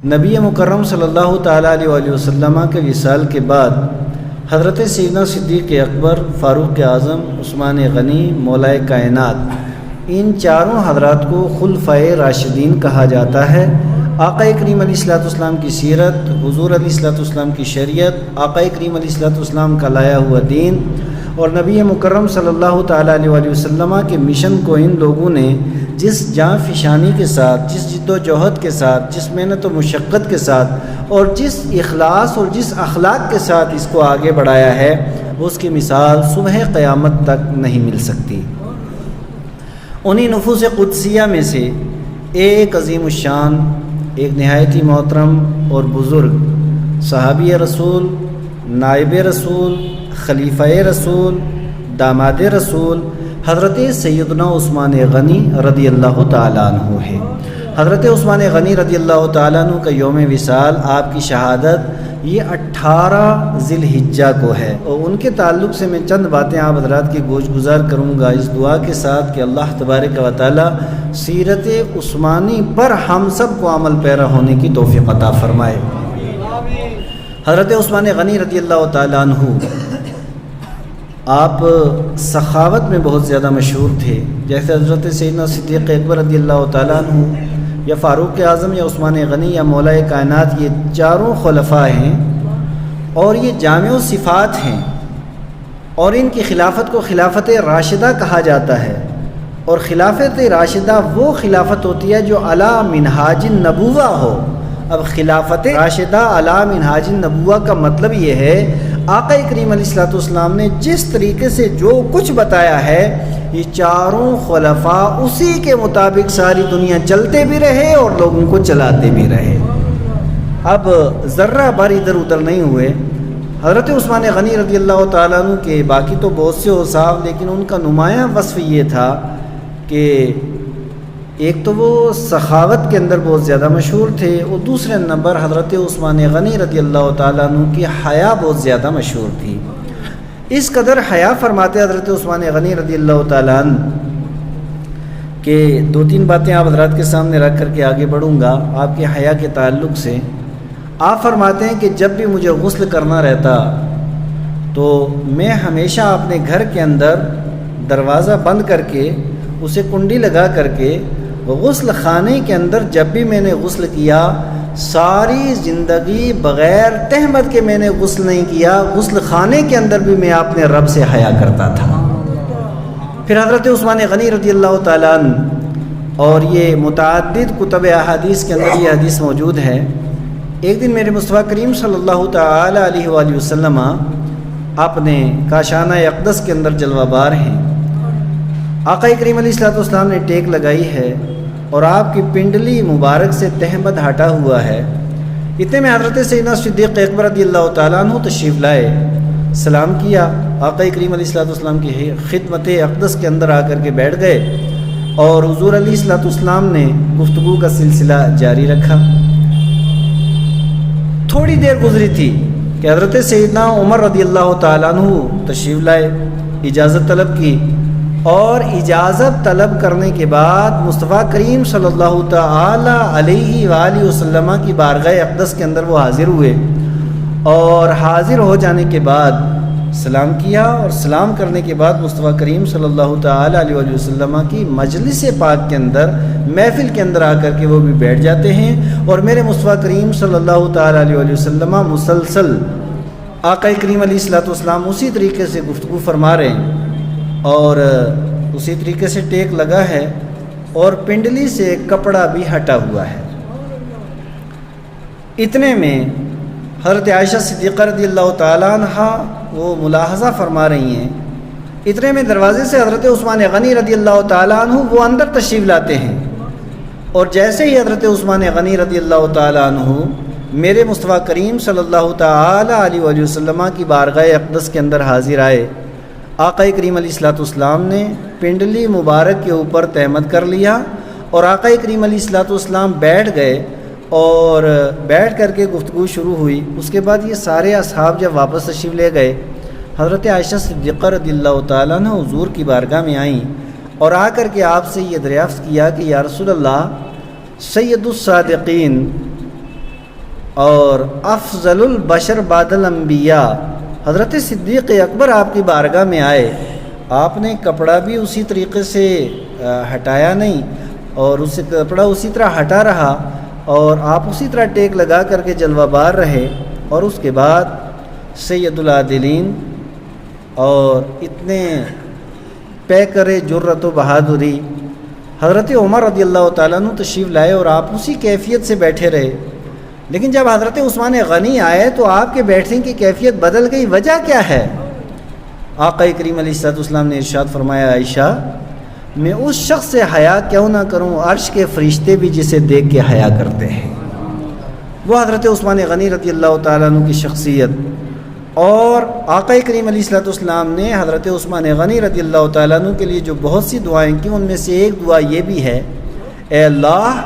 نبی مکرم صلی اللہ تعالیٰ علیہ وآلہ وسلم کے وصال کے بعد حضرت سیدنا صدیق اکبر، فاروق اعظم، عثمان غنی، مولائے کائنات، ان چاروں حضرات کو خلفائے راشدین کہا جاتا ہے۔ آقا کریم علیہ الصلوۃ والسلام کی سیرت، حضور علیہ الصلوۃ والسلام کی شریعت، آقا کریم علیہ الصلوۃ والسلام کا لایا ہوا دین اور نبی مکرم صلی اللہ تعالیٰ علیہ وآلہ وسلم کے مشن کو ان لوگوں نے جس جاں فشانی کے ساتھ، جس جد و جہد کے ساتھ، جس محنت و مشقت کے ساتھ اور جس اخلاص اور جس اخلاق کے ساتھ اس کو آگے بڑھایا ہے، اس کی مثال صبح قیامت تک نہیں مل سکتی۔ انہی نفوس قدسیہ میں سے ایک عظیم الشان، ایک نہایت ہی محترم اور بزرگ صحابی رسول، نائب رسول، خلیفہ رسول، داماد رسول حضرت سیدنا عثمان غنی رضی اللہ تعالیٰ عنہ ہے۔ حضرت عثمان غنی رضی اللہ تعالیٰ عنہ کا یوم وصال، آپ کی شہادت یہ 18 ذی الحجہ کو ہے، اور ان کے تعلق سے میں چند باتیں آپ حضرات کی گوش گزار کروں گا اس دعا کے ساتھ کہ اللہ تبارک و تعالیٰ سیرت عثمانی پر ہم سب کو عمل پیرا ہونے کی توفیق عطا فرمائے۔ حضرت عثمان غنی رضی اللہ تعالیٰ عنہ آپ سخاوت میں بہت زیادہ مشہور تھے، جیسے حضرت سیدنا صدیق اکبر رضی اللہ تعالیٰ عنہ یا فاروق اعظم یا عثمان غنی یا مولائے کائنات، یہ چاروں خلفاء ہیں اور یہ جامع صفات ہیں، اور ان کی خلافت کو خلافت راشدہ کہا جاتا ہے، اور خلافت راشدہ وہ خلافت ہوتی ہے جو علی منہاج النبوہ ہو۔ اب خلافت راشدہ علی منہاج النبوہ کا مطلب یہ ہے آقا کریم علیہ الصلوۃ والسلام نے جس طریقے سے جو کچھ بتایا ہے، یہ چاروں خلفاء اسی کے مطابق ساری دنیا چلتے بھی رہے اور لوگوں کو چلاتے بھی رہے۔ اب ذرہ بھر ادھر ادھر نہیں ہوئے۔ حضرت عثمان غنی رضی اللہ تعالیٰ عنہ کے باقی تو بہت سے اوصاف، لیکن ان کا نمایاں وصف یہ تھا کہ ایک تو وہ سخاوت کے اندر بہت زیادہ مشہور تھے، اور دوسرے نمبر حضرت عثمان غنی رضی اللہ تعالیٰ عنہ کی حیا بہت زیادہ مشہور تھی۔ اس قدر حیا فرماتے حضرت عثمان غنی رضی اللہ تعالیٰ عنہ کہ دو تین باتیں آپ حضرات کے سامنے رکھ کر کے آگے بڑھوں گا آپ کے حیا کے تعلق سے۔ آپ فرماتے ہیں کہ جب بھی مجھے غسل کرنا رہتا تو میں ہمیشہ اپنے گھر کے اندر دروازہ بند کر کے اسے کنڈی لگا کر کے غسل خانے کے اندر جب بھی میں نے غسل کیا، ساری زندگی بغیر تہمت کے میں نے غسل نہیں کیا، غسل خانے کے اندر بھی میں اپنے رب سے حیا کرتا تھا۔ پھر حضرت عثمان غنی رضی اللہ تعالیٰ عنہ، اور یہ متعدد کتب احادیث کے اندر یہ حدیث موجود ہے، ایک دن میرے مصطفیٰ کریم صلی اللہ تعالیٰ علیہ وآلہ وسلم اپنے کاشانہ اقدس کے اندر جلوہ بار ہیں۔ آقا کریم علیہ الصلوۃ والسلام نے ٹیک لگائی ہے اور آپ کی پنڈلی مبارک سے تہمت ہٹا ہوا ہے۔ اتنے میں حضرت سیدنا صدیق اکبر رضی اللہ تعالیٰ عنہ تشریف لائے، سلام کیا، آقا کریم علیہ الصلوۃ والسلام کی خدمت اقدس کے اندر آ کر کے بیٹھ گئے، اور حضور علیہ الصلوۃ والسلام نے گفتگو کا سلسلہ جاری رکھا۔ تھوڑی دیر گزری تھی کہ حضرت سیدنا عمر رضی اللہ تعالیٰ عنہ تشریف لائے، اجازت طلب کی، اور اجازت طلب کرنے کے بعد مصطفیٰ کریم صلی اللہ تعالی علیہ وآلہ وسلم کی بارگاہ اقدس کے اندر وہ حاضر ہوئے، اور حاضر ہو جانے کے بعد سلام کیا، اور سلام کرنے کے بعد مصطفیٰ کریم صلی اللہ تعالی علیہ وآلہ وسلم کی مجلس پاک کے اندر، محفل کے اندر آ کر کے وہ بھی بیٹھ جاتے ہیں، اور میرے مصطفیٰ کریم صلی اللہ تعالی علیہ وآلہ وسلم مسلسل آقا کریم علیہ الصلوۃ والسلام اسی طریقے سے گفتگو فرما رہے ہیں، اور اسی طریقے سے ٹیک لگا ہے، اور پنڈلی سے کپڑا بھی ہٹا ہوا ہے۔ اتنے میں حضرت عائشہ صدیقہ رضی اللہ تعالیٰ عنہ وہ ملاحظہ فرما رہی ہیں، اتنے میں دروازے سے حضرت عثمان غنی رضی اللہ تعالیٰ عنہ وہ اندر تشریف لاتے ہیں، اور جیسے ہی حضرت عثمان غنی رضی اللہ تعالیٰ عنہ میرے مصطفیٰ کریم صلی اللہ تعالی علیہ وآلہ وسلم کی بارگاہ اقدس کے اندر حاضر آئے، آقا کریم علیہ الصلوۃ والسلام نے پنڈلی مبارک کے اوپر تہمت کر لیا، اور آقا کریم علیہ الصلوۃ والسلام بیٹھ گئے، اور بیٹھ کر کے گفتگو شروع ہوئی۔ اس کے بعد یہ سارے اصحاب جب واپس تشریف لے گئے، حضرت عائشہ صدیقہ رضی اللہ تعالیٰ عنہ حضور کی بارگاہ میں آئیں، اور آ کر کے آپ سے یہ دریافت کیا کہ یا رسول اللہ، سید الصادقین اور افضل البشر بعد الانبیاء حضرت صدیق اکبر آپ کی بارگاہ میں آئے، آپ نے کپڑا بھی اسی طریقے سے ہٹایا نہیں، اور اسے کپڑا اسی طرح ہٹا رہا، اور آپ اسی طرح ٹیک لگا کر کے جلوہ بار رہے، اور اس کے بعد سید العادلین اور اتنے پیکر جرت و بہادری حضرت عمر رضی اللہ تعالیٰ عنہ تشریف لائے، اور آپ اسی کیفیت سے بیٹھے رہے۔ لیکن جب حضرت عثمان غنی آئے تو آپ کے بیٹھنے کی کیفیت بدل گئی، وجہ کیا ہے؟ آقا کریم علیہ الصلوۃ والسلام نے ارشاد فرمایا، عائشہ میں اس شخص سے حیا کیوں نہ کروں، عرش کے فرشتے بھی جسے دیکھ کے حیا کرتے ہیں۔ وہ حضرت عثمان غنی رضی اللہ تعالیٰ عنہ کی شخصیت، اور آقا کریم علیہ الصلوۃ والسلام نے حضرت عثمان غنی رضی اللہ تعالیٰ عنہ کے لیے جو بہت سی دعائیں کی، ان میں سے ایک دعا یہ بھی ہے، اے اللہ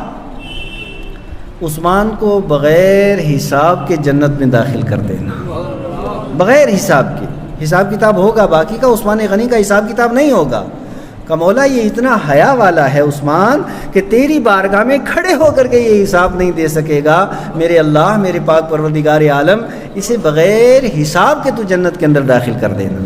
عثمان کو بغیر حساب کے جنت میں داخل کر دینا، بغیر حساب کے۔ حساب کتاب ہوگا، باقی کا عثمان غنی کا حساب کتاب نہیں ہوگا۔ کہ مولا یہ اتنا حیا والا ہے عثمان کہ تیری بارگاہ میں کھڑے ہو کر کے یہ حساب نہیں دے سکے گا، میرے اللہ، میرے پاک پروردگار عالم، اسے بغیر حساب کے تو جنت کے اندر داخل کر دینا۔